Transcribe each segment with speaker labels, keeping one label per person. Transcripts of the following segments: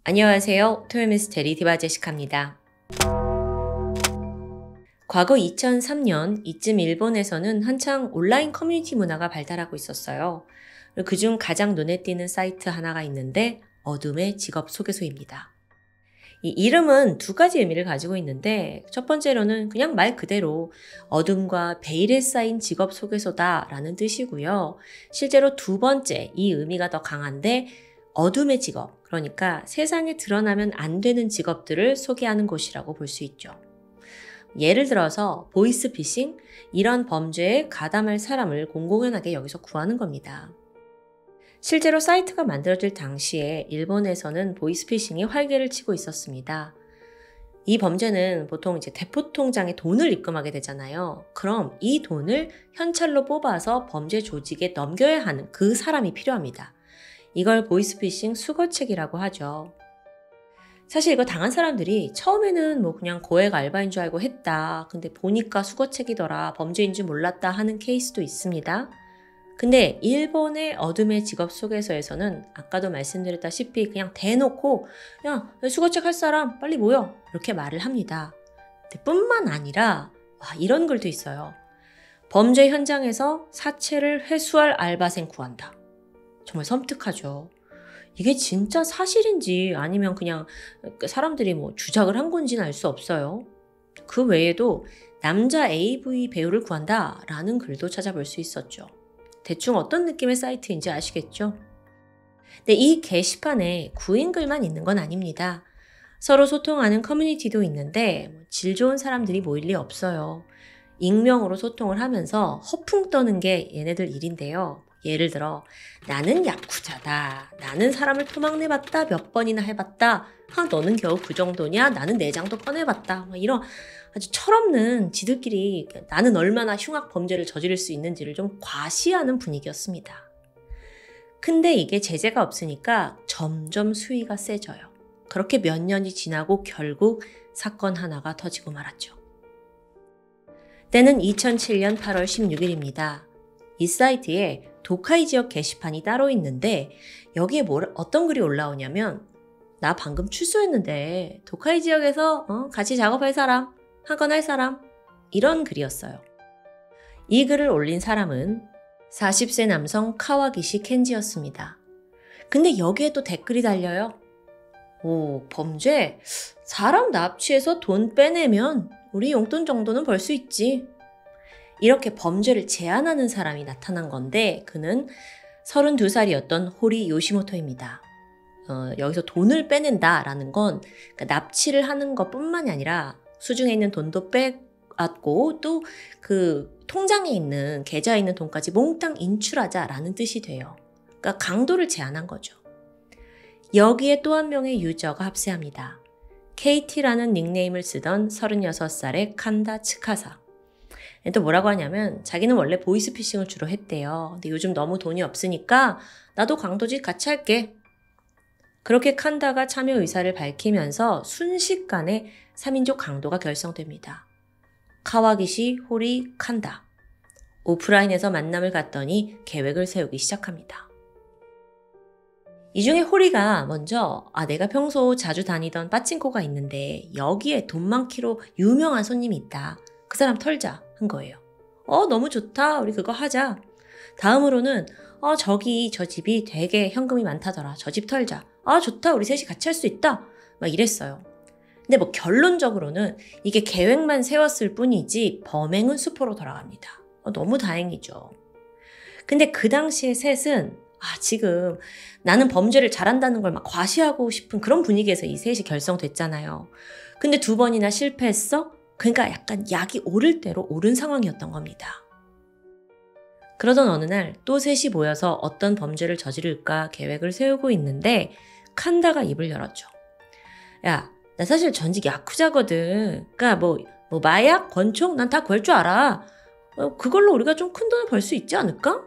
Speaker 1: 안녕하세요. 토요미스테리 디바 제시카입니다. 과거 2003년 이쯤 일본에서는 한창 온라인 커뮤니티 문화가 발달하고 있었어요. 그중 가장 눈에 띄는 사이트 하나가 있는데 어둠의 직업 소개소입니다. 이 이름은 두 가지 의미를 가지고 있는데 첫 번째로는 그냥 말 그대로 어둠과 베일에 쌓인 직업 소개소다라는 뜻이고요. 실제로 두 번째 이 의미가 더 강한데 어둠의 직업, 그러니까 세상에 드러나면 안 되는 직업들을 소개하는 곳이라고 볼 수 있죠. 예를 들어서 보이스피싱, 이런 범죄에 가담할 사람을 공공연하게 여기서 구하는 겁니다. 실제로 사이트가 만들어질 당시에 일본에서는 보이스피싱이 활개를 치고 있었습니다. 이 범죄는 보통 이제 대포통장에 돈을 입금하게 되잖아요. 그럼 이 돈을 현찰로 뽑아서 범죄 조직에 넘겨야 하는 그 사람이 필요합니다. 이걸 보이스피싱 수거책이라고 하죠. 사실 이거 당한 사람들이 처음에는 그냥 고액 알바인 줄 알고 했다. 근데 보니까 수거책이더라. 범죄인 줄 몰랐다 하는 케이스도 있습니다. 근데 일본의 어둠의 직업 소개서에서는 아까도 말씀드렸다시피 그냥 대놓고 야, 수거책 할 사람 빨리 모여 이렇게 말을 합니다. 근데 뿐만 아니라 이런 글도 있어요. 범죄 현장에서 사체를 회수할 알바생 구한다. 정말 섬뜩하죠. 이게 진짜 사실인지 아니면 그냥 사람들이 주작을 한 건지는 알 수 없어요. 그 외에도 남자 AV 배우를 구한다라는 글도 찾아볼 수 있었죠. 대충 어떤 느낌의 사이트인지 아시겠죠? 근데 이 게시판에 구인글만 있는 건 아닙니다. 서로 소통하는 커뮤니티도 있는데 질 좋은 사람들이 모일 리 없어요. 익명으로 소통을 하면서 허풍 떠는 게 얘네들 일인데요. 예를 들어 나는 야쿠자다. 나는 사람을 토막내봤다. 몇 번이나 해봤다. 너는 겨우 그 정도냐? 나는 내장도 꺼내봤다. 이런 아주 철없는 지들끼리 나는 얼마나 흉악 범죄를 저지를 수 있는지를 좀 과시하는 분위기였습니다. 근데 이게 제재가 없으니까 점점 수위가 세져요. 그렇게 몇 년이 지나고 결국 사건 하나가 터지고 말았죠. 때는 2007년 8월 16일입니다. 이 사이트에 도카이 지역 게시판이 따로 있는데 여기에 어떤 글이 올라오냐면 나 방금 출소했는데 도카이 지역에서 같이 작업할 사람, 한 건 할 사람 이런 글이었어요. 이 글을 올린 사람은 40세 남성 카와기시 켄지였습니다. 근데 여기에 또 댓글이 달려요. 오, 범죄? 사람 납치해서 돈 빼내면 우리 용돈 정도는 벌 수 있지. 이렇게 범죄를 제안하는 사람이 나타난 건데 그는 32살이었던 호리 요시모토입니다. 여기서 돈을 빼낸다라는 건 그러니까 납치를 하는 것뿐만이 아니라 수중에 있는 돈도 빼앗고 또 그 통장에 있는 계좌에 있는 돈까지 몽땅 인출하자라는 뜻이 돼요. 그러니까 강도를 제안한 거죠. 여기에 또 한 명의 유저가 합세합니다. KT라는 닉네임을 쓰던 36살의 칸다 츠카사. 또 뭐라고 하냐면 자기는 원래 보이스피싱을 주로 했대요. 근데 요즘 너무 돈이 없으니까 나도 강도짓 같이 할게. 그렇게 칸다가 참여 의사를 밝히면서 순식간에 3인조 강도가 결성됩니다. 카와기시, 호리, 칸다. 오프라인에서 만남을 갖더니 계획을 세우기 시작합니다. 이 중에 호리가 먼저 내가 평소 자주 다니던 빠칭코가 있는데 여기에 돈 많기로 유명한 손님이 있다. 그 사람 털자 한 거예요. 너무 좋다. 우리 그거 하자. 다음으로는 저기 저 집이 되게 현금이 많다더라. 저 집 털자. 좋다. 우리 셋이 같이 할 수 있다. 막 이랬어요. 근데 결론적으로는 이게 계획만 세웠을 뿐이지 범행은 수포로 돌아갑니다. 너무 다행이죠. 근데 그 당시에 셋은 지금 나는 범죄를 잘한다는 걸 막 과시하고 싶은 그런 분위기에서 이 셋이 결성됐잖아요. 근데 2번이나 실패했어? 그러니까 약간 약이 오를 대로 오른 상황이었던 겁니다. 그러던 어느 날 또 셋이 모여서 어떤 범죄를 저지를까 계획을 세우고 있는데 칸다가 입을 열었죠. 야, 나 사실 전직 야쿠자거든. 그러니까 마약, 권총 난 다 구할 줄 알아. 그걸로 우리가 좀 큰 돈을 벌 수 있지 않을까?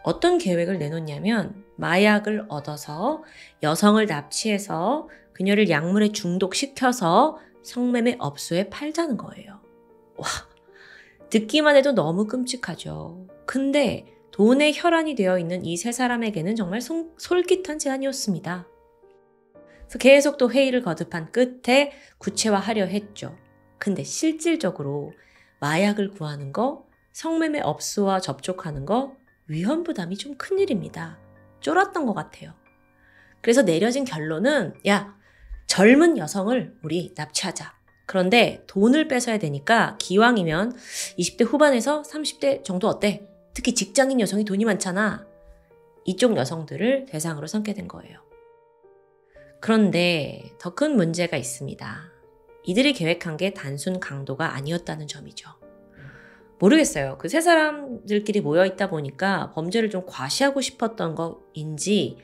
Speaker 1: 어떤 계획을 내놓냐면 마약을 얻어서 여성을 납치해서 그녀를 약물에 중독시켜서 성매매 업소에 팔자는 거예요. 와, 듣기만 해도 너무 끔찍하죠. 근데 돈의 혈안이 되어 있는 이 세 사람에게는 정말 솔깃한 제안이었습니다. 그래서 계속 또 회의를 거듭한 끝에 구체화하려 했죠. 근데 실질적으로 마약을 구하는 거, 성매매 업소와 접촉하는 거, 위험 부담이 좀 큰일입니다. 쫄았던 것 같아요. 그래서 내려진 결론은 야, 젊은 여성을 우리 납치하자. 그런데 돈을 뺏어야 되니까 기왕이면 20대 후반에서 30대 정도 어때? 특히 직장인 여성이 돈이 많잖아. 이쪽 여성들을 대상으로 삼게 된 거예요. 그런데 더 큰 문제가 있습니다. 이들이 계획한 게 단순 강도가 아니었다는 점이죠. 모르겠어요. 그 세 사람들끼리 모여있다 보니까 범죄를 좀 과시하고 싶었던 거인지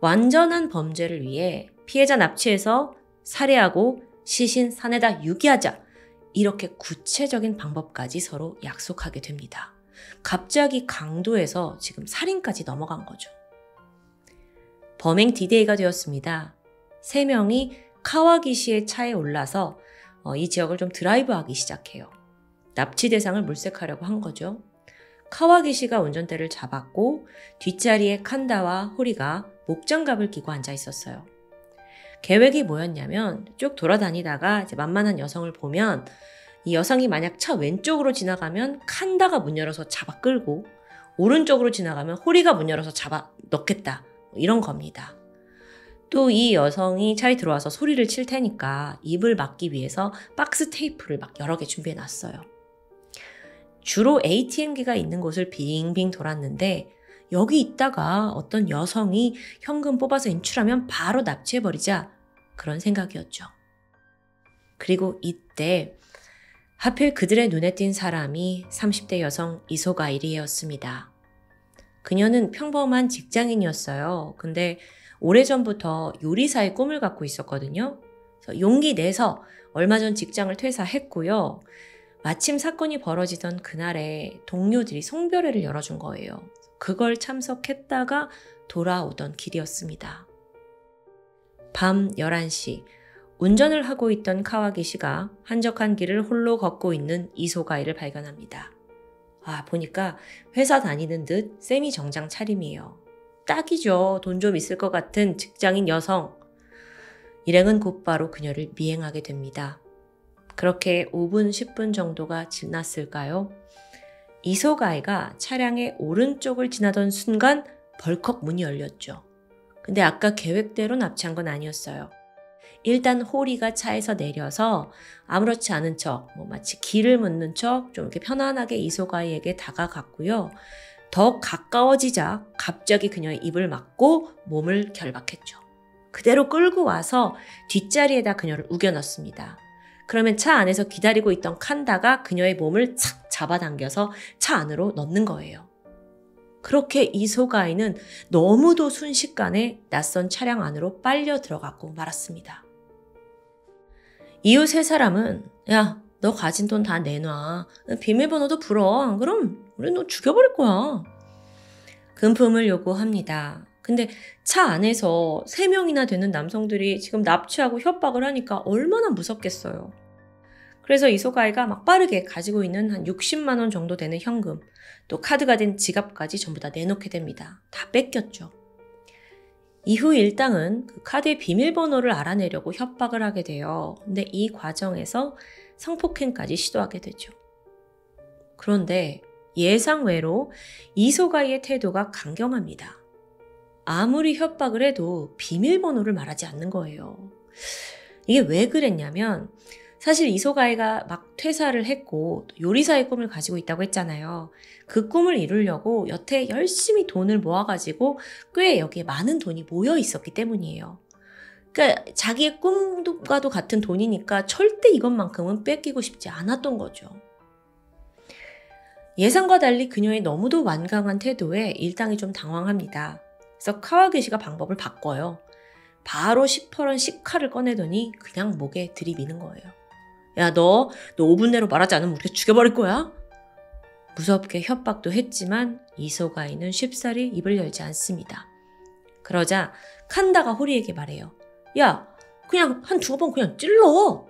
Speaker 1: 완전한 범죄를 위해 피해자 납치해서 살해하고 시신 산에다 유기하자. 이렇게 구체적인 방법까지 서로 약속하게 됩니다. 갑자기 강도에서 지금 살인까지 넘어간 거죠. 범행 디데이가 되었습니다. 3명이 카와기시의 차에 올라서 이 지역을 좀 드라이브하기 시작해요. 납치 대상을 물색하려고 한 거죠. 카와기시가 운전대를 잡았고 뒷자리에 칸다와 호리가 목장갑을 끼고 앉아 있었어요. 계획이 뭐였냐면 쭉 돌아다니다가 이제 만만한 여성을 보면 이 여성이 만약 차 왼쪽으로 지나가면 칸다가 문 열어서 잡아 끌고 오른쪽으로 지나가면 호리가 문 열어서 잡아 넣겠다. 이런 겁니다. 또 이 여성이 차에 들어와서 소리를 칠 테니까 입을 막기 위해서 박스 테이프를 막 여러 개 준비해 놨어요. 주로 ATM기가 있는 곳을 빙빙 돌았는데 여기 있다가 어떤 여성이 현금 뽑아서 인출하면 바로 납치해버리자 그런 생각이었죠. 그리고 이때 하필 그들의 눈에 띈 사람이 30대 여성 이소가이리였습니다. 그녀는 평범한 직장인이었어요. 근데 오래전부터 요리사의 꿈을 갖고 있었거든요. 그래서 용기 내서 얼마 전 직장을 퇴사했고요. 마침 사건이 벌어지던 그날에 동료들이 송별회를 열어준 거예요. 그걸 참석했다가 돌아오던 길이었습니다. 밤 11시 운전을 하고 있던 카와기시가 한적한 길을 홀로 걷고 있는 이소가이를 발견합니다. 보니까 회사 다니는 듯 세미 정장 차림이에요. 딱이죠. 돈 좀 있을 것 같은 직장인 여성. 일행은 곧바로 그녀를 미행하게 됩니다. 그렇게 5분, 10분 정도가 지났을까요? 이소가이가 차량의 오른쪽을 지나던 순간 벌컥 문이 열렸죠. 근데 아까 계획대로 납치한 건 아니었어요. 일단 호리가 차에서 내려서 아무렇지 않은 척, 마치 길을 묻는 척 좀 이렇게 편안하게 이소가이에게 다가갔고요. 더 가까워지자 갑자기 그녀의 입을 막고 몸을 결박했죠. 그대로 끌고 와서 뒷자리에다 그녀를 우겨넣습니다. 그러면 차 안에서 기다리고 있던 칸다가 그녀의 몸을 착 잡아당겨서 차 안으로 넣는 거예요. 그렇게 이소가이는 너무도 순식간에 낯선 차량 안으로 빨려 들어가고 말았습니다. 이후 세 사람은 야, 너 가진 돈 다 내놔. 비밀번호도 불어. 그럼 우리 너 죽여버릴 거야. 금품을 요구합니다. 근데 차 안에서 3명이나 되는 남성들이 지금 납치하고 협박을 하니까 얼마나 무섭겠어요. 그래서 이소가이가 막 빠르게 가지고 있는 한 60만 원 정도 되는 현금, 또 카드가 된 지갑까지 전부 다 내놓게 됩니다. 다 뺏겼죠. 이후 일당은 그 카드의 비밀번호를 알아내려고 협박을 하게 돼요. 근데 이 과정에서 성폭행까지 시도하게 되죠. 그런데 예상외로 이소가이의 태도가 강경합니다. 아무리 협박을 해도 비밀번호를 말하지 않는 거예요. 이게 왜 그랬냐면 사실 이소가이가 막 퇴사를 했고 요리사의 꿈을 가지고 있다고 했잖아요. 그 꿈을 이루려고 여태 열심히 돈을 모아가지고 꽤 여기에 많은 돈이 모여 있었기 때문이에요. 그러니까 자기의 꿈과도 같은 돈이니까 절대 이것만큼은 뺏기고 싶지 않았던 거죠. 예상과 달리 그녀의 너무도 완강한 태도에 일당이 좀 당황합니다. 그래서 카와기시가 방법을 바꿔요. 바로 10%런 시카를 꺼내더니 그냥 목에 들이미는 거예요. 야, 너 5분 내로 말하지 않으면 우리가 죽여버릴 거야? 무섭게 협박도 했지만 이소가이는 쉽사리 입을 열지 않습니다. 그러자 칸다가 호리에게 말해요. 야, 그냥 한 2번 그냥 찔러.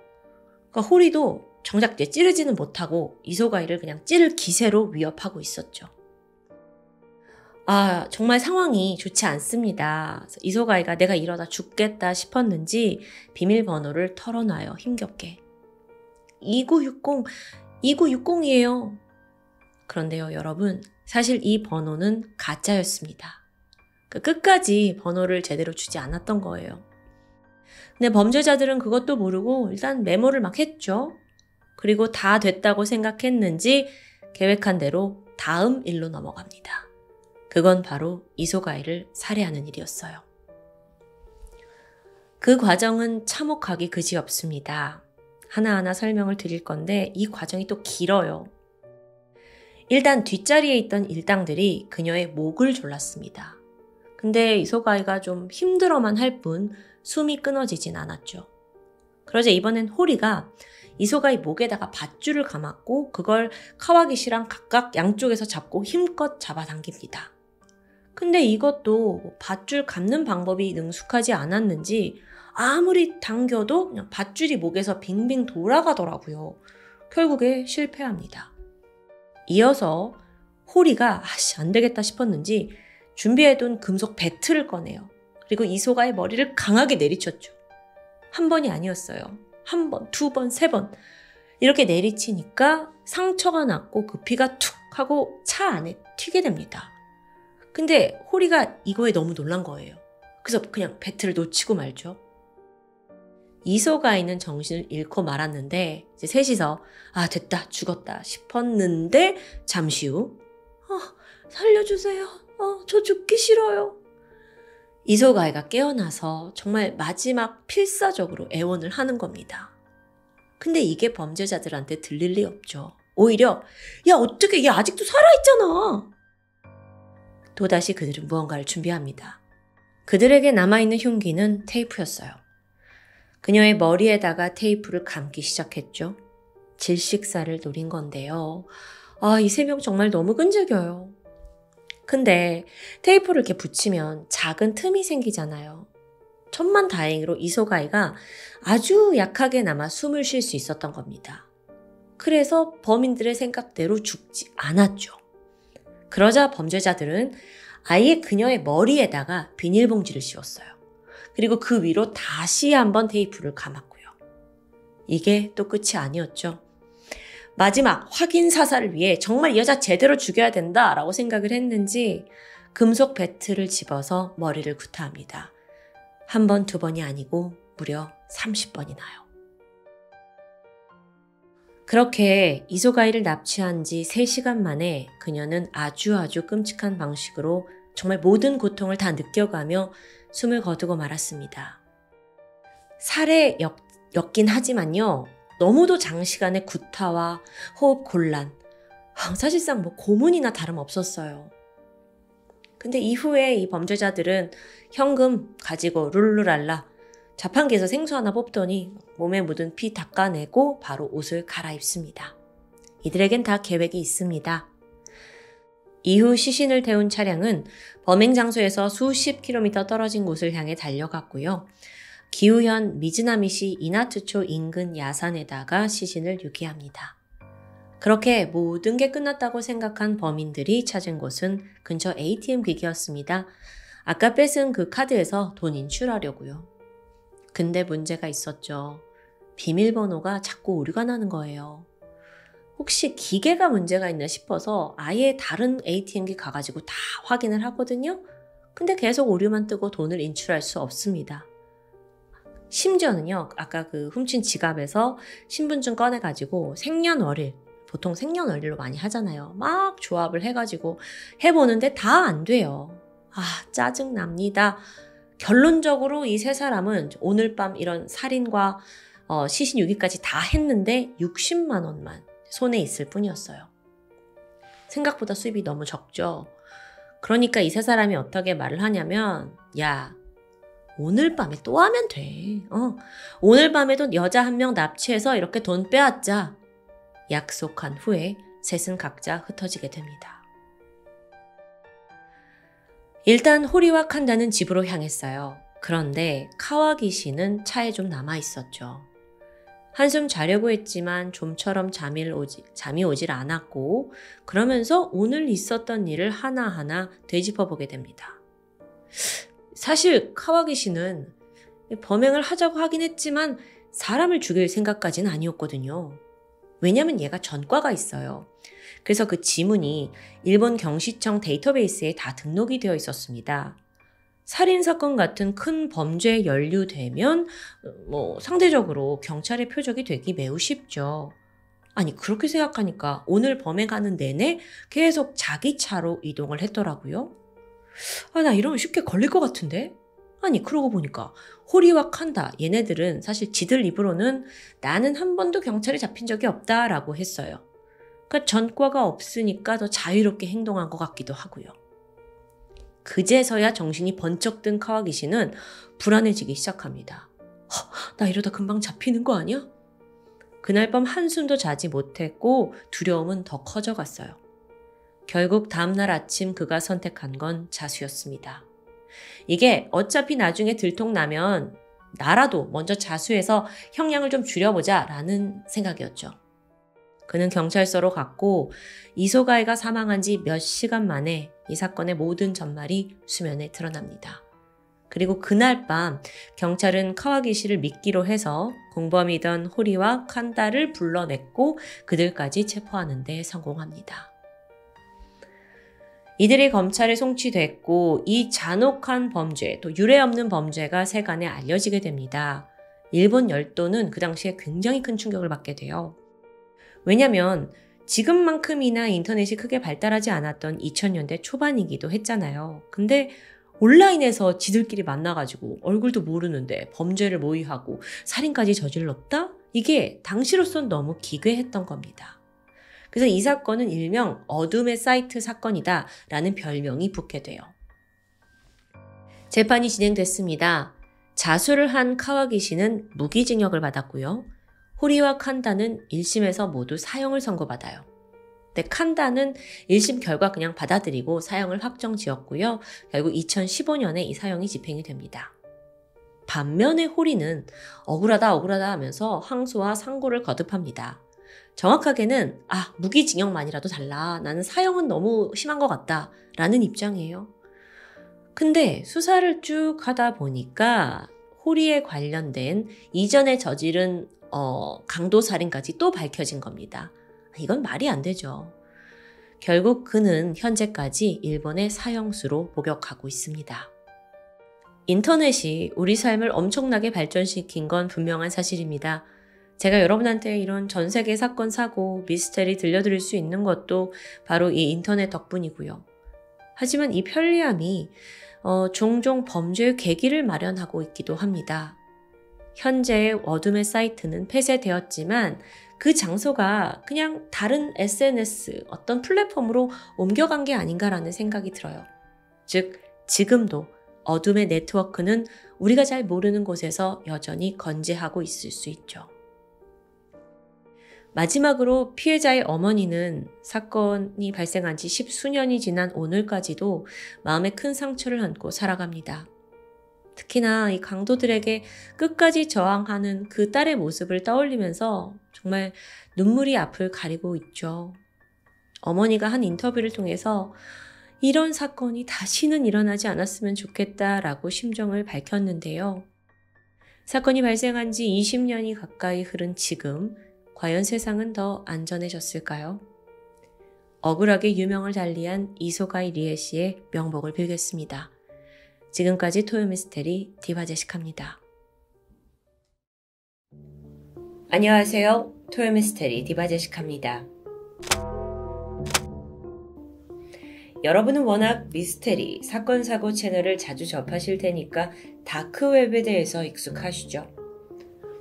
Speaker 1: 그러니까 호리도 정작 찌르지는 못하고 이소가이를 그냥 찌를 기세로 위협하고 있었죠. 정말 상황이 좋지 않습니다. 그래서 이소가이가 내가 이러다 죽겠다 싶었는지 비밀번호를 털어놔요. 힘겹게. 2960, 2960이에요. 그런데요, 여러분. 사실 이 번호는 가짜였습니다. 끝까지 번호를 제대로 주지 않았던 거예요. 근데 범죄자들은 그것도 모르고 일단 메모를 막 했죠. 그리고 다 됐다고 생각했는지 계획한 대로 다음 일로 넘어갑니다. 그건 바로 이소가이를 살해하는 일이었어요. 그 과정은 참혹하기 그지없습니다. 하나하나 설명을 드릴 건데 이 과정이 또 길어요. 일단 뒷자리에 있던 일당들이 그녀의 목을 졸랐습니다. 근데 이소가이가 좀 힘들어만 할 뿐 숨이 끊어지진 않았죠. 그러자 이번엔 호리가 이소가이 목에다가 밧줄을 감았고 그걸 카와기시랑 각각 양쪽에서 잡고 힘껏 잡아당깁니다. 근데 이것도 밧줄 감는 방법이 능숙하지 않았는지 아무리 당겨도 그냥 밧줄이 목에서 빙빙 돌아가더라고요. 결국에 실패합니다. 이어서 호리가 안 되겠다 싶었는지 준비해둔 금속 배틀을 꺼내요. 그리고 이소가의 머리를 강하게 내리쳤죠. 한 번이 아니었어요. 한 번, 두 번, 세 번. 이렇게 내리치니까 상처가 났고 그 피가 툭 하고 차 안에 튀게 됩니다. 근데 호리가 이거에 너무 놀란 거예요. 그래서 그냥 배틀을 놓치고 말죠. 이소가이는 정신을 잃고 말았는데 이제 셋이서 됐다 죽었다 싶었는데 잠시 후 살려주세요. 저 죽기 싫어요. 이소가이가 깨어나서 정말 마지막 필사적으로 애원을 하는 겁니다. 근데 이게 범죄자들한테 들릴 리 없죠. 오히려 야 어떻게 얘 아직도 살아있잖아. 또다시 그들은 무언가를 준비합니다. 그들에게 남아있는 흉기는 테이프였어요. 그녀의 머리에다가 테이프를 감기 시작했죠. 질식사를 노린 건데요. 이 세 명 정말 너무 끈질겨요. 근데 테이프를 이렇게 붙이면 작은 틈이 생기잖아요. 천만다행으로 이소가이가 아주 약하게나마 숨을 쉴 수 있었던 겁니다. 그래서 범인들의 생각대로 죽지 않았죠. 그러자 범죄자들은 아예 그녀의 머리에다가 비닐봉지를 씌웠어요. 그리고 그 위로 다시 한번 테이프를 감았고요. 이게 또 끝이 아니었죠. 마지막 확인 사살을 위해 정말 이 여자 제대로 죽여야 된다라고 생각을 했는지 금속 배틀을 집어서 머리를 구타합니다. 한 번, 두 번이 아니고 무려 30번이나요. 그렇게 이소가이를 납치한 지 3시간 만에 그녀는 아주 끔찍한 방식으로 정말 모든 고통을 다 느껴가며 숨을 거두고 말았습니다. 살해였긴 하지만요. 너무도 장시간의 구타와 호흡 곤란, 사실상 고문이나 다름없었어요. 근데 이후에 이 범죄자들은 현금 가지고 룰루랄라 자판기에서 생수 하나 뽑더니 몸에 묻은 피 닦아내고 바로 옷을 갈아입습니다. 이들에겐 다 계획이 있습니다. 이후 시신을 태운 차량은 범행 장소에서 수십 킬로미터 떨어진 곳을 향해 달려갔고요. 기우현 미즈나미시 이나트초 인근 야산에다가 시신을 유기합니다. 그렇게 모든 게 끝났다고 생각한 범인들이 찾은 곳은 근처 ATM 기기였습니다. 아까 뺏은 그 카드에서 돈 인출하려고요. 근데 문제가 있었죠. 비밀번호가 자꾸 오류가 나는 거예요. 혹시 기계가 문제가 있나 싶어서 아예 다른 ATM기 가가지고 다 확인을 하거든요. 근데 계속 오류만 뜨고 돈을 인출할 수 없습니다. 심지어는요, 아까 그 훔친 지갑에서 신분증 꺼내가지고 생년월일, 보통 생년월일로 많이 하잖아요. 막 조합을 해가지고 해보는데 다 안 돼요. 짜증납니다. 결론적으로 이 세 사람은 오늘 밤 이런 살인과 시신 유기까지 다 했는데 60만 원만 손에 있을 뿐이었어요. 생각보다 수입이 너무 적죠. 그러니까 이 세 사람이 어떻게 말을 하냐면 야, 오늘 밤에 또 하면 돼. 오늘 밤에도 여자 한 명 납치해서 이렇게 돈 빼앗자. 약속한 후에 셋은 각자 흩어지게 됩니다. 일단 호리와 칸다는 집으로 향했어요. 그런데 카와기시는 차에 좀 남아 있었죠. 한숨 자려고 했지만 좀처럼 잠이 오질 않았고 그러면서 오늘 있었던 일을 하나하나 되짚어보게 됩니다. 사실 카와기시는 범행을 하자고 하긴 했지만 사람을 죽일 생각까지는 아니었거든요. 왜냐면 얘가 전과가 있어요. 그래서 그 지문이 일본 경시청 데이터베이스에 다 등록이 되어 있었습니다. 살인사건 같은 큰 범죄에 연루되면 상대적으로 경찰의 표적이 되기 매우 쉽죠. 아니 그렇게 생각하니까 오늘 범행하는 내내 계속 자기 차로 이동을 했더라고요. 나 이러면 쉽게 걸릴 것 같은데? 아니 그러고 보니까 호리와 칸다 얘네들은 사실 지들 입으로는 나는 한 번도 경찰에 잡힌 적이 없다라고 했어요. 그러니까 전과가 없으니까 더 자유롭게 행동한 것 같기도 하고요. 그제서야 정신이 번쩍 든 카와기시는 불안해지기 시작합니다. 나 이러다 금방 잡히는 거 아니야? 그날 밤 한숨도 자지 못했고 두려움은 더 커져갔어요. 결국 다음날 아침 그가 선택한 건 자수였습니다. 이게 어차피 나중에 들통나면 나라도 먼저 자수해서 형량을 좀 줄여보자 라는 생각이었죠. 그는 경찰서로 갔고 이소가이가 사망한 지 몇 시간 만에 이 사건의 모든 전말이 수면에 드러납니다. 그리고 그날 밤 경찰은 카와기시를 믿기로 해서 공범이던 호리와 칸다를 불러냈고 그들까지 체포하는 데 성공합니다. 이들이 검찰에 송치됐고 이 잔혹한 범죄, 또 유례없는 범죄가 세간에 알려지게 됩니다. 일본 열도는 그 당시에 굉장히 큰 충격을 받게 돼요. 왜냐면 지금만큼이나 인터넷이 크게 발달하지 않았던 2000년대 초반이기도 했잖아요. 근데 온라인에서 지들끼리 만나가지고 얼굴도 모르는데 범죄를 모의하고 살인까지 저질렀다? 이게 당시로선 너무 기괴했던 겁니다. 그래서 이 사건은 일명 어둠의 사이트 사건이다 라는 별명이 붙게 돼요. 재판이 진행됐습니다. 자수를 한 카와기시는 무기징역을 받았고요. 호리와 칸다는 1심에서 모두 사형을 선고받아요. 근데 칸다는 1심 결과 그냥 받아들이고 사형을 확정지었고요. 결국 2015년에 이 사형이 집행이 됩니다. 반면에 호리는 억울하다 하면서 항소와 상고를 거듭합니다. 정확하게는 무기징역만이라도 달라. 나는 사형은 너무 심한 것 같다. 라는 입장이에요. 근데 수사를 쭉 하다 보니까 호리에 관련된 이전에 저지른 강도살인까지 또 밝혀진 겁니다. 이건 말이 안 되죠. 결국 그는 현재까지 일본의 사형수로 복역하고 있습니다. 인터넷이 우리 삶을 엄청나게 발전시킨 건 분명한 사실입니다. 제가 여러분한테 이런 전 세계 사건, 사고, 미스테리 들려드릴 수 있는 것도 바로 이 인터넷 덕분이고요. 하지만 이 편리함이 종종 범죄의 계기를 마련하고 있기도 합니다. 현재의 어둠의 사이트는 폐쇄되었지만 그 장소가 그냥 다른 SNS, 어떤 플랫폼으로 옮겨간 게 아닌가라는 생각이 들어요. 즉, 지금도 어둠의 네트워크는 우리가 잘 모르는 곳에서 여전히 건재하고 있을 수 있죠. 마지막으로 피해자의 어머니는 사건이 발생한 지 10수년이 지난 오늘까지도 마음에 큰 상처를 안고 살아갑니다. 특히나 이 강도들에게 끝까지 저항하는 그 딸의 모습을 떠올리면서 정말 눈물이 앞을 가리고 있죠. 어머니가 한 인터뷰를 통해서 이런 사건이 다시는 일어나지 않았으면 좋겠다라고 심정을 밝혔는데요. 사건이 발생한 지 20년이 가까이 흐른 지금 과연 세상은 더 안전해졌을까요? 억울하게 유명을 달리한 이소가이 리에 씨의 명복을 빌겠습니다. 지금까지 토요미스테리 디바제시카입니다. 안녕하세요. 토요미스테리 디바제시카입니다. 여러분은 워낙 미스테리, 사건, 사고 채널을 자주 접하실 테니까 다크웹에 대해서 익숙하시죠?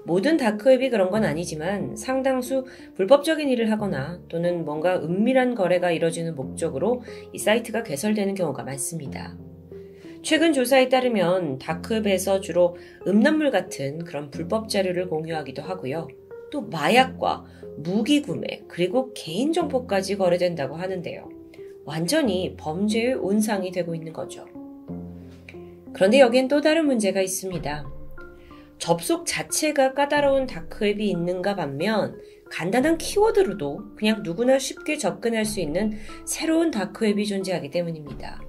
Speaker 1: 모든 다크웹이 그런 건 아니지만 상당수 불법적인 일을 하거나 또는 뭔가 은밀한 거래가 이뤄지는 목적으로 이 사이트가 개설되는 경우가 많습니다. 최근 조사에 따르면 다크웹에서 주로 음란물 같은 그런 불법 자료를 공유하기도 하고요. 또 마약과 무기 구매, 그리고 개인정보까지 거래된다고 하는데요. 완전히 범죄의 온상이 되고 있는 거죠. 그런데 여기엔 또 다른 문제가 있습니다. 접속 자체가 까다로운 다크웹이 있는가 반면 간단한 키워드로도 그냥 누구나 쉽게 접근할 수 있는 새로운 다크웹이 존재하기 때문입니다.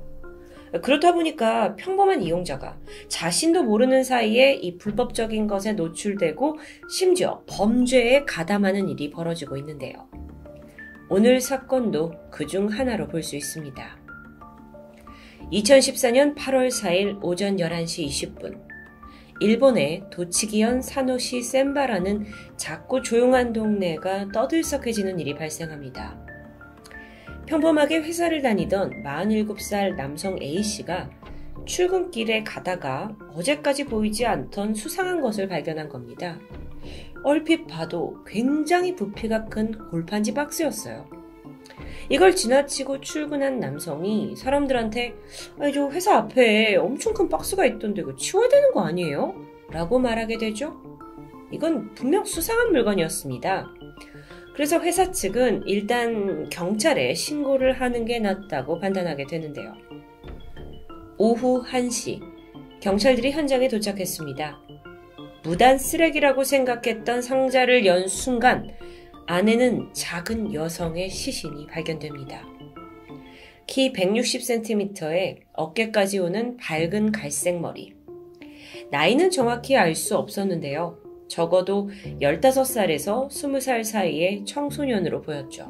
Speaker 1: 그렇다 보니까 평범한 이용자가 자신도 모르는 사이에 이 불법적인 것에 노출되고 심지어 범죄에 가담하는 일이 벌어지고 있는데요. 오늘 사건도 그중 하나로 볼 수 있습니다. 2014년 8월 4일 오전 11시 20분 일본의 도치기현 사노시 센바라는 작고 조용한 동네가 떠들썩해지는 일이 발생합니다. 평범하게 회사를 다니던 47살 남성 A씨가 출근길에 가다가 어제까지 보이지 않던 수상한 것을 발견한 겁니다. 얼핏 봐도 굉장히 부피가 큰 골판지 박스였어요. 이걸 지나치고 출근한 남성이 사람들한테 저 회사 앞에 엄청 큰 박스가 있던데 이거 치워야 되는 거 아니에요? 라고 말하게 되죠. 이건 분명 수상한 물건이었습니다. 그래서 회사 측은 일단 경찰에 신고를 하는 게 낫다고 판단하게 되는데요. 오후 1시 경찰들이 현장에 도착했습니다. 무단 쓰레기라고 생각했던 상자를 연 순간 안에는 작은 여성의 시신이 발견됩니다. 키 160cm에 어깨까지 오는 밝은 갈색 머리. 나이는 정확히 알 수 없었는데요. 적어도 15살에서 20살 사이의 청소년으로 보였죠.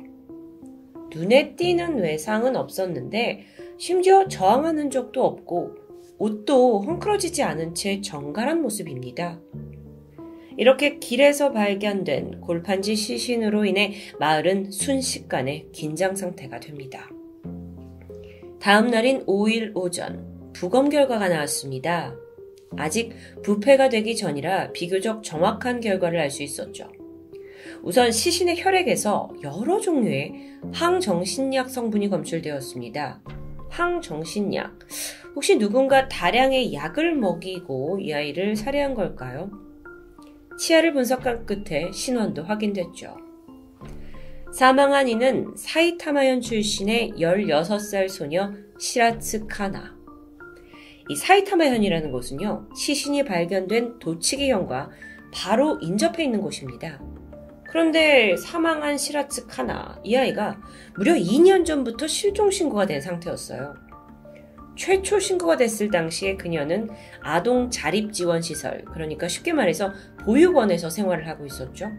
Speaker 1: 눈에 띄는 외상은 없었는데 심지어 저항하는 적도 없고 옷도 헝클어지지 않은 채 정갈한 모습입니다. 이렇게 길에서 발견된 골판지 시신으로 인해 마을은 순식간에 긴장 상태가 됩니다. 다음 날인 5일 오전 부검 결과가 나왔습니다. 아직 부패가 되기 전이라 비교적 정확한 결과를 알 수 있었죠. 우선 시신의 혈액에서 여러 종류의 항정신약 성분이 검출되었습니다. 항정신약. 혹시 누군가 다량의 약을 먹이고 이 아이를 살해한 걸까요? 치아를 분석한 끝에 신원도 확인됐죠. 사망한 이는 사이타마현 출신의 16살 소녀 시라츠 카나. 이 사이타마현이라는 곳은요, 시신이 발견된 도치기현과 바로 인접해 있는 곳입니다. 그런데 사망한 시라츠 카나, 이 아이가 무려 2년 전부터 실종 신고가 된 상태였어요. 최초 신고가 됐을 당시에 그녀는 아동 자립지원시설, 그러니까 쉽게 말해서 보육원에서 생활을 하고 있었죠.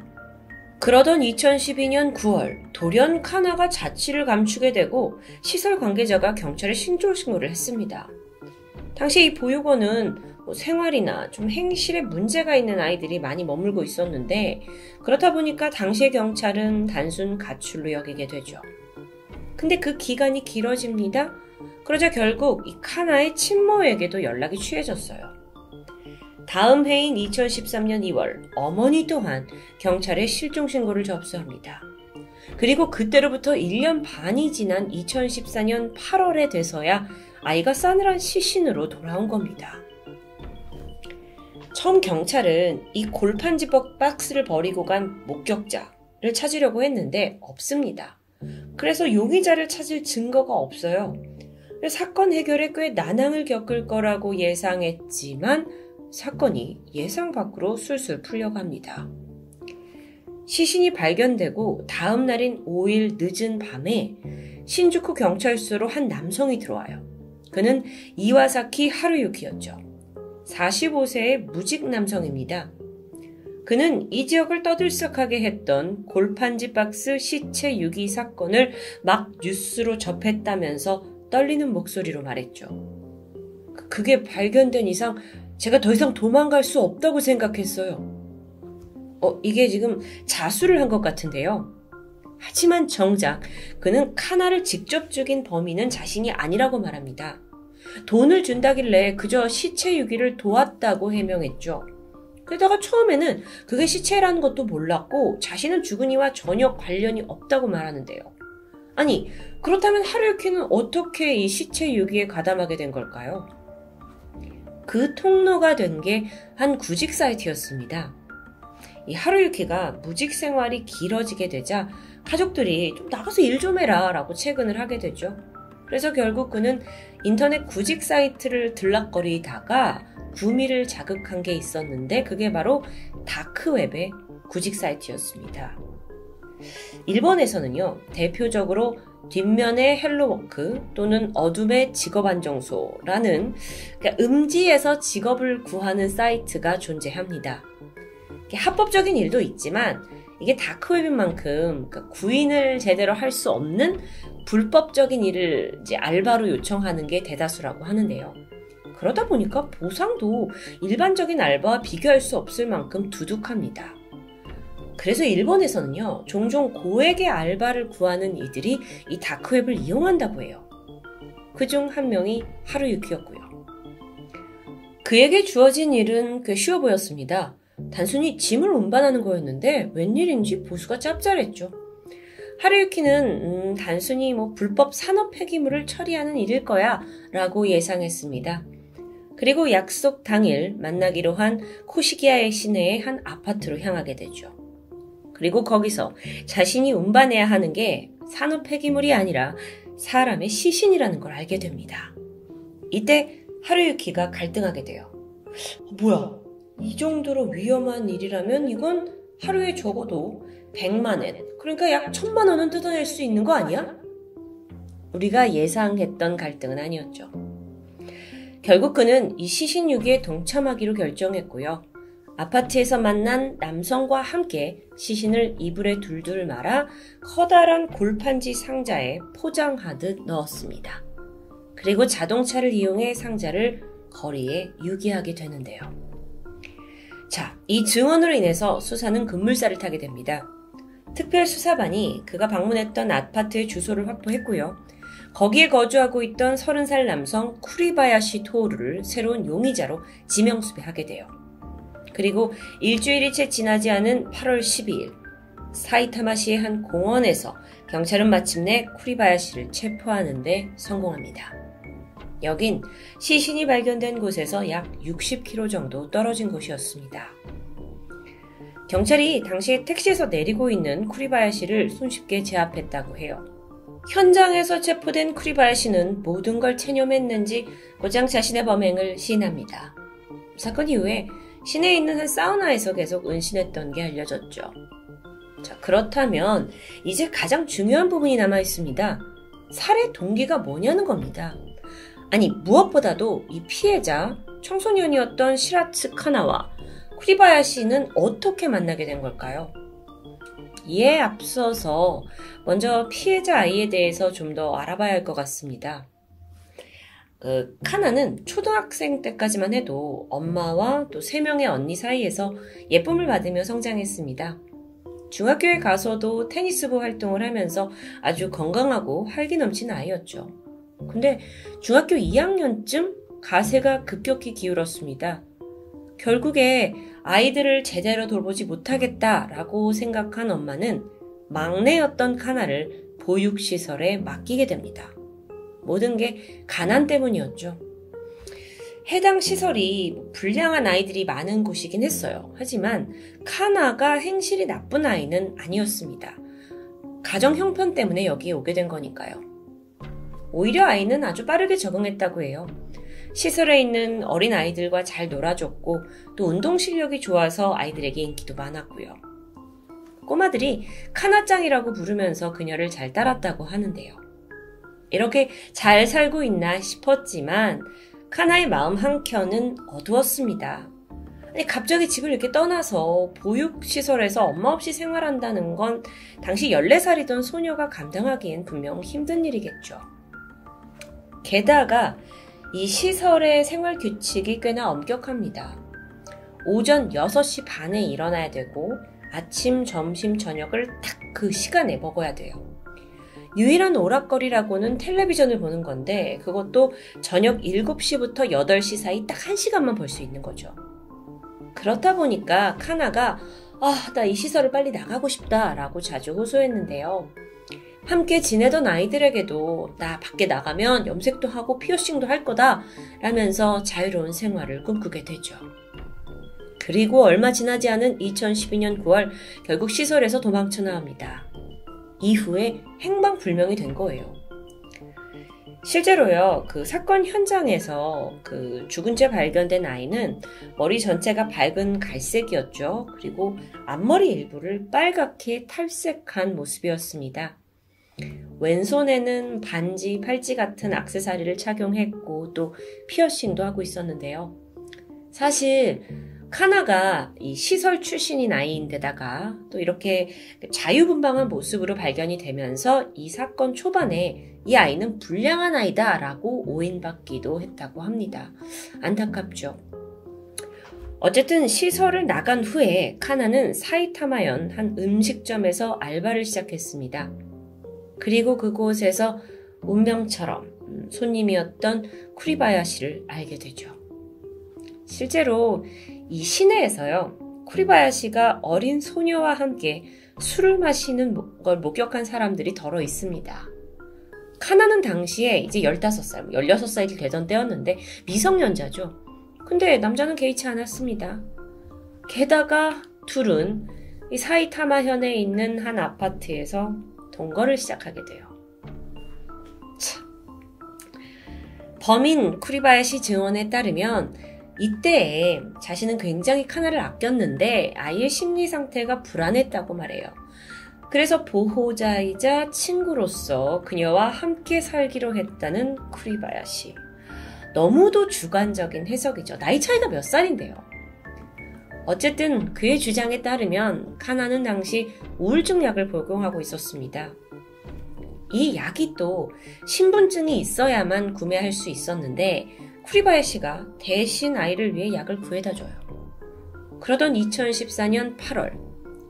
Speaker 1: 그러던 2012년 9월 돌연 카나가 자취를 감추게 되고 시설 관계자가 경찰에 실종 신고를 했습니다. 당시 이 보육원은 생활이나 좀 행실에 문제가 있는 아이들이 많이 머물고 있었는데 그렇다 보니까 당시의 경찰은 단순 가출로 여기게 되죠. 근데 그 기간이 길어집니다. 그러자 결국 이 카나의 친모에게도 연락이 취해졌어요. 다음 해인 2013년 2월 어머니 또한 경찰에 실종 신고를 접수합니다. 그리고 그때로부터 1년 반이 지난 2014년 8월에 돼서야 아이가 싸늘한 시신으로 돌아온 겁니다. 처음 경찰은 이 골판지 박스를 버리고 간 목격자를 찾으려고 했는데 없습니다. 그래서 용의자를 찾을 증거가 없어요. 사건 해결에 꽤 난항을 겪을 거라고 예상했지만 사건이 예상 밖으로 술술 풀려갑니다. 시신이 발견되고 다음 날인 5일 늦은 밤에 신주쿠 경찰서로 한 남성이 들어와요. 그는 이와사키 하루유키였죠. 45세의 무직 남성입니다. 그는 이 지역을 떠들썩하게 했던 골판지 박스 시체 유기 사건을 막 뉴스로 접했다면서 떨리는 목소리로 말했죠. 그게 발견된 이상 제가 더 이상 도망갈 수 없다고 생각했어요. 이게 지금 자수를 한 것 같은데요. 하지만 정작 그는 카나를 직접 죽인 범인은 자신이 아니라고 말합니다. 돈을 준다길래 그저 시체 유기를 도왔다고 해명했죠. 게다가 처음에는 그게 시체라는 것도 몰랐고 자신은 죽은 이와 전혀 관련이 없다고 말하는데요. 아니, 그렇다면 하루유키는 어떻게 이 시체 유기에 가담하게 된 걸까요? 그 통로가 된 게 한 구직 사이트였습니다. 이 하루유키가 무직 생활이 길어지게 되자 가족들이 좀 나가서 일 좀 해라 라고 채근을 하게 되죠. 그래서 결국 그는 인터넷 구직 사이트를 들락거리다가 구미를 자극한 게 있었는데 그게 바로 다크웹의 구직 사이트였습니다. 일본에서는요, 대표적으로 뒷면의 헬로워크 또는 어둠의 직업안정소라는 음지에서 직업을 구하는 사이트가 존재합니다. 합법적인 일도 있지만 이게 다크웹인 만큼 구인을 제대로 할 수 없는 불법적인 일을 이제 알바로 요청하는 게 대다수라고 하는데요. 그러다 보니까 보상도 일반적인 알바와 비교할 수 없을 만큼 두둑합니다. 그래서 일본에서는요, 종종 고액의 알바를 구하는 이들이 이 다크웹을 이용한다고 해요. 그중 한 명이 하루유키였고요. 그에게 주어진 일은 꽤 쉬워 보였습니다. 단순히 짐을 운반하는 거였는데 웬일인지 보수가 짭짤했죠. 하루유키는 단순히 불법 산업 폐기물을 처리하는 일일 거야 라고 예상했습니다. 그리고 약속 당일 만나기로 한 코시기야의 시내의 한 아파트로 향하게 되죠. 그리고 거기서 자신이 운반해야 하는 게 산업 폐기물이 아니라 사람의 시신이라는 걸 알게 됩니다. 이때 하루유키가 갈등하게 돼요. 뭐야? 이 정도로 위험한 일이라면 이건 하루에 적어도 100만엔, 그러니까 약 1000만 원은 뜯어낼 수 있는 거 아니야? 우리가 예상했던 갈등은 아니었죠. 결국 그는 이 시신 유기에 동참하기로 결정했고요. 아파트에서 만난 남성과 함께 시신을 이불에 둘둘 말아 커다란 골판지 상자에 포장하듯 넣었습니다. 그리고 자동차를 이용해 상자를 거리에 유기하게 되는데요. 자, 이 증언으로 인해서 수사는 급물살을 타게 됩니다. 특별수사반이 그가 방문했던 아파트의 주소를 확보했고요. 거기에 거주하고 있던 30살 남성 쿠리바야시 토오루를 새로운 용의자로 지명수배하게 돼요. 그리고 일주일이 채 지나지 않은 8월 12일 사이타마시의 한 공원에서 경찰은 마침내 쿠리바야시를 체포하는 데 성공합니다. 여긴 시신이 발견된 곳에서 약 60km 정도 떨어진 곳이었습니다. 경찰이 당시 택시에서 내리고 있는 쿠리바야시를 손쉽게 제압했다고 해요. 현장에서 체포된 쿠리바야시는 모든 걸 체념했는지 곧장 자신의 범행을 시인합니다. 사건 이후에 시내에 있는 한 사우나에서 계속 은신했던 게 알려졌죠. 자, 그렇다면 이제 가장 중요한 부분이 남아 있습니다. 살해 동기가 뭐냐는 겁니다. 아니, 무엇보다도 이 피해자, 청소년이었던 시라츠 카나와 쿠리바야시는 어떻게 만나게 된 걸까요? 이에 앞서서 먼저 피해자 아이에 대해서 좀 더 알아봐야 할 것 같습니다. 카나는 초등학생 때까지만 해도 엄마와 또 3명의 언니 사이에서 예쁨을 받으며 성장했습니다. 중학교에 가서도 테니스부 활동을 하면서 아주 건강하고 활기 넘치는 아이였죠. 근데 중학교 2학년쯤 가세가 급격히 기울었습니다. 결국에 아이들을 제대로 돌보지 못하겠다라고 생각한 엄마는 막내였던 카나를 보육시설에 맡기게 됩니다. 모든 게 가난 때문이었죠. 해당 시설이 불량한 아이들이 많은 곳이긴 했어요. 하지만 카나가 행실이 나쁜 아이는 아니었습니다. 가정 형편 때문에 여기에 오게 된 거니까요. 오히려 아이는 아주 빠르게 적응했다고 해요. 시설에 있는 어린 아이들과 잘 놀아줬고 또 운동 실력이 좋아서 아이들에게 인기도 많았고요. 꼬마들이 카나짱이라고 부르면서 그녀를 잘 따랐다고 하는데요. 이렇게 잘 살고 있나 싶었지만 카나의 마음 한켠은 어두웠습니다. 아니, 갑자기 집을 이렇게 떠나서 보육시설에서 엄마 없이 생활한다는 건 당시 14살이던 소녀가 감당하기엔 분명 힘든 일이겠죠. 게다가 이 시설의 생활 규칙이 꽤나 엄격합니다. 오전 6시 반에 일어나야 되고 아침, 점심, 저녁을 딱 그 시간에 먹어야 돼요. 유일한 오락거리라고는 텔레비전을 보는 건데 그것도 저녁 7시부터 8시 사이 딱 1시간만 볼 수 있는 거죠. 그렇다 보니까 카나가 나 이 시설을 빨리 나가고 싶다 라고 자주 호소했는데요. 함께 지내던 아이들에게도 나 밖에 나가면 염색도 하고 피어싱도 할 거다 라면서 자유로운 생활을 꿈꾸게 되죠. 그리고 얼마 지나지 않은 2012년 9월 결국 시설에서 도망쳐 나옵니다. 이후에 행방불명이 된 거예요. 실제로요, 그 사건 현장에서 그 죽은 채 발견된 아이는 머리 전체가 밝은 갈색이었죠. 그리고 앞머리 일부를 빨갛게 탈색한 모습이었습니다. 왼손에는 반지, 팔찌 같은 액세서리를 착용했고 또 피어싱도 하고 있었는데요. 사실 카나가 이 시설 출신인 아이인데다가 또 이렇게 자유분방한 모습으로 발견이 되면서 이 사건 초반에 이 아이는 불량한 아이다 라고 오인받기도 했다고 합니다. 안타깝죠. 어쨌든 시설을 나간 후에 카나는 사이타마현 한 음식점에서 알바를 시작했습니다. 그리고 그곳에서 운명처럼 손님이었던 쿠리바야시를 알게 되죠. 실제로 이 시내에서요, 쿠리바야시가 어린 소녀와 함께 술을 마시는 걸 목격한 사람들이 덜어 있습니다. 카나는 당시에 이제 15살, 16살이 되던 때였는데 미성년자죠. 근데 남자는 개의치 않았습니다. 게다가 둘은 이 사이타마현에 있는 한 아파트에서 동거를 시작하게 돼요. 참. 범인 쿠리바야시 증언에 따르면 이때에 자신은 굉장히 카나를 아꼈는데 아이의 심리 상태가 불안했다고 말해요. 그래서 보호자이자 친구로서 그녀와 함께 살기로 했다는 쿠리바야시. 너무도 주관적인 해석이죠. 나이 차이가 몇 살인데요. 어쨌든 그의 주장에 따르면 카나는 당시 우울증 약을 복용하고 있었습니다. 이 약이 또 신분증이 있어야만 구매할 수 있었는데 쿠리바야시가 대신 아이를 위해 약을 구해다 줘요. 그러던 2014년 8월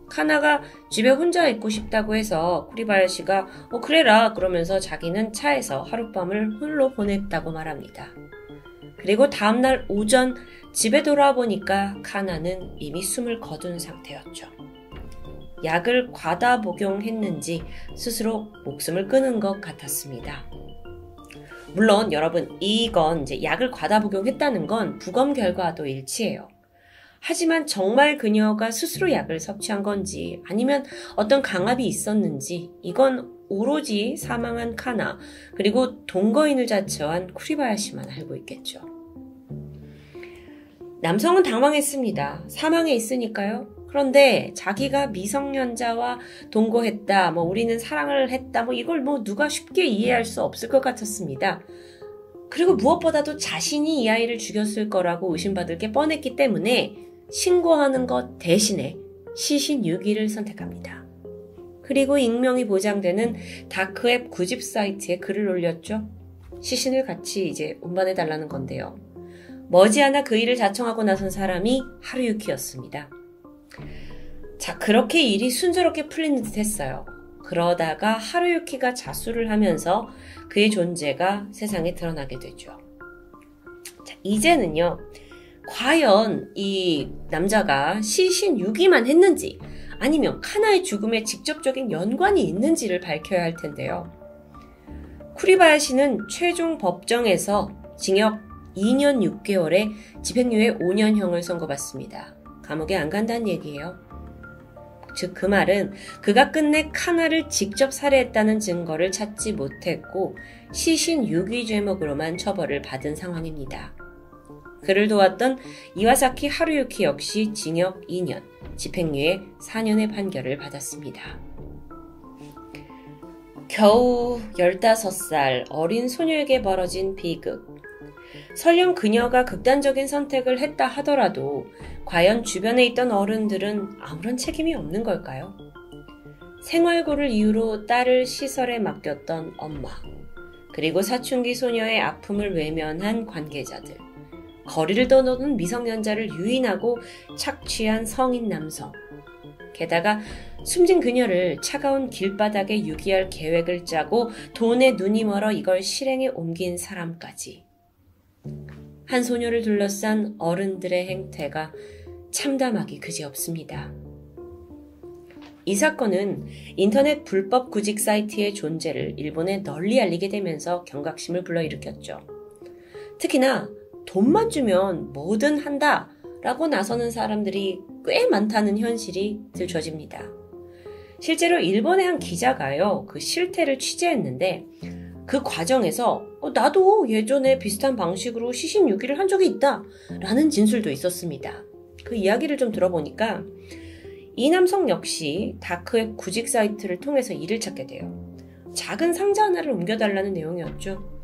Speaker 1: 카나가 집에 혼자 있고 싶다고 해서 쿠리바야시가 그래라 그러면서 자기는 차에서 하룻밤을 홀로 보냈다고 말합니다. 그리고 다음날 오전 집에 돌아보니까 카나는 이미 숨을 거둔 상태였죠. 약을 과다 복용했는지 스스로 목숨을 끊은 것 같았습니다. 물론 여러분, 이건 이제 약을 과다 복용했다는 건 부검 결과도 일치해요. 하지만 정말 그녀가 스스로 약을 섭취한 건지 아니면 어떤 강압이 있었는지 이건 오로지 사망한 카나 그리고 동거인을 자처한 쿠리바야시만 알고 있겠죠. 남성은 당황했습니다. 사망해 있으니까요. 그런데 자기가 미성년자와 동거했다, 우리는 사랑을 했다, 이걸 누가 쉽게 이해할 수 없을 것 같았습니다. 그리고 무엇보다도 자신이 이 아이를 죽였을 거라고 의심받을 게 뻔했기 때문에 신고하는 것 대신에 시신 유기를 선택합니다. 그리고 익명이 보장되는 다크웹 구집 사이트에 글을 올렸죠. 시신을 같이 이제 운반해달라는 건데요. 머지않아 그 일을 자청하고 나선 사람이 하루유키였습니다. 자, 그렇게 일이 순조롭게 풀리는 듯 했어요. 그러다가 하루유키가 자수를 하면서 그의 존재가 세상에 드러나게 되죠. 자, 이제는요. 과연 이 남자가 시신 유기만 했는지 아니면 카나의 죽음에 직접적인 연관이 있는지를 밝혀야 할 텐데요. 쿠리바야시는 최종 법정에서 징역 2년 6개월에 집행유예 5년형을 선고받습니다. 감옥에 안 간다는 얘기예요. 즉 그 말은 그가 끝내 카나를 직접 살해했다는 증거를 찾지 못했고 시신 유기 죄목으로만 처벌을 받은 상황입니다. 그를 도왔던 이와사키 하루유키 역시 징역 2년, 집행유예 4년의 판결을 받았습니다. 겨우 15살 어린 소녀에게 벌어진 비극. 설령 그녀가 극단적인 선택을 했다 하더라도 과연 주변에 있던 어른들은 아무런 책임이 없는 걸까요? 생활고를 이유로 딸을 시설에 맡겼던 엄마, 그리고 사춘기 소녀의 아픔을 외면한 관계자들, 거리를 떠도는 미성년자를 유인하고 착취한 성인 남성, 게다가 숨진 그녀를 차가운 길바닥에 유기할 계획을 짜고 돈에 눈이 멀어 이걸 실행에 옮긴 사람까지. 한 소녀를 둘러싼 어른들의 행태가 참담하기 그지없습니다. 이 사건은 인터넷 불법 구직 사이트의 존재를 일본에 널리 알리게 되면서 경각심을 불러일으켰죠. 특히나 돈만 주면 뭐든 한다 라고 나서는 사람들이 꽤 많다는 현실이 들춰집니다. 실제로 일본의 한 기자가요, 그 실태를 취재했는데 그 과정에서 나도 예전에 비슷한 방식으로 시신 유기를 한 적이 있다 라는 진술도 있었습니다. 그 이야기를 좀 들어보니까 이 남성 역시 다크웹 구직 사이트를 통해서 일을 찾게 돼요. 작은 상자 하나를 옮겨달라는 내용이었죠.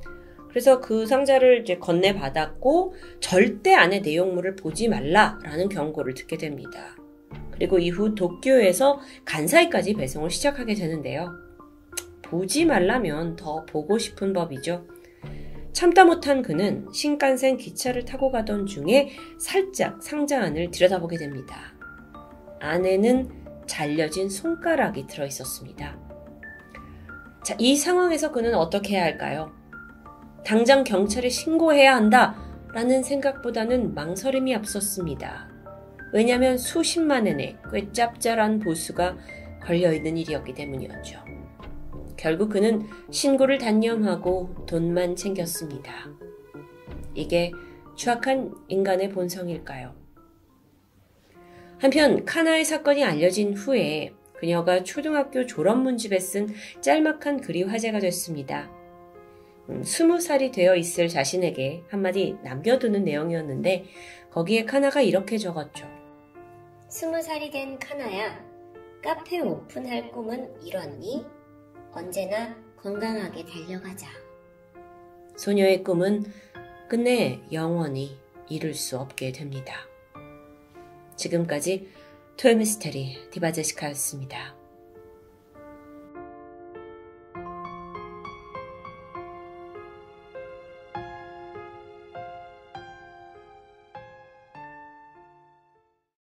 Speaker 1: 그래서 그 상자를 이제 건네받았고 절대 안에 내용물을 보지 말라라는 경고를 듣게 됩니다. 그리고 이후 도쿄에서 간사이까지 배송을 시작하게 되는데요. 보지 말라면 더 보고 싶은 법이죠. 참다 못한 그는 신칸센 기차를 타고 가던 중에 살짝 상자 안을 들여다보게 됩니다. 안에는 잘려진 손가락이 들어있었습니다. 자, 이 상황에서 그는 어떻게 해야 할까요? 당장 경찰에 신고해야 한다 라는 생각보다는 망설임이 앞섰습니다. 왜냐하면 수십만 엔의 꽤 짭짤한 보수가 걸려있는 일이었기 때문이었죠. 결국 그는 신고를 단념하고 돈만 챙겼습니다. 이게 추악한 인간의 본성일까요? 한편 카나의 사건이 알려진 후에 그녀가 초등학교 졸업문집에 쓴 짤막한 글이 화제가 됐습니다. 20살이 되어 있을 자신에게 한마디 남겨두는 내용이었는데 거기에 카나가 이렇게 적었죠.
Speaker 2: 20살이 된 카나야, 카페 오픈할 꿈은 이뤘니? 언제나 건강하게 달려가자.
Speaker 1: 소녀의 꿈은 끝내 영원히 이룰 수 없게 됩니다. 지금까지 토요미스테리 디바제시카였습니다.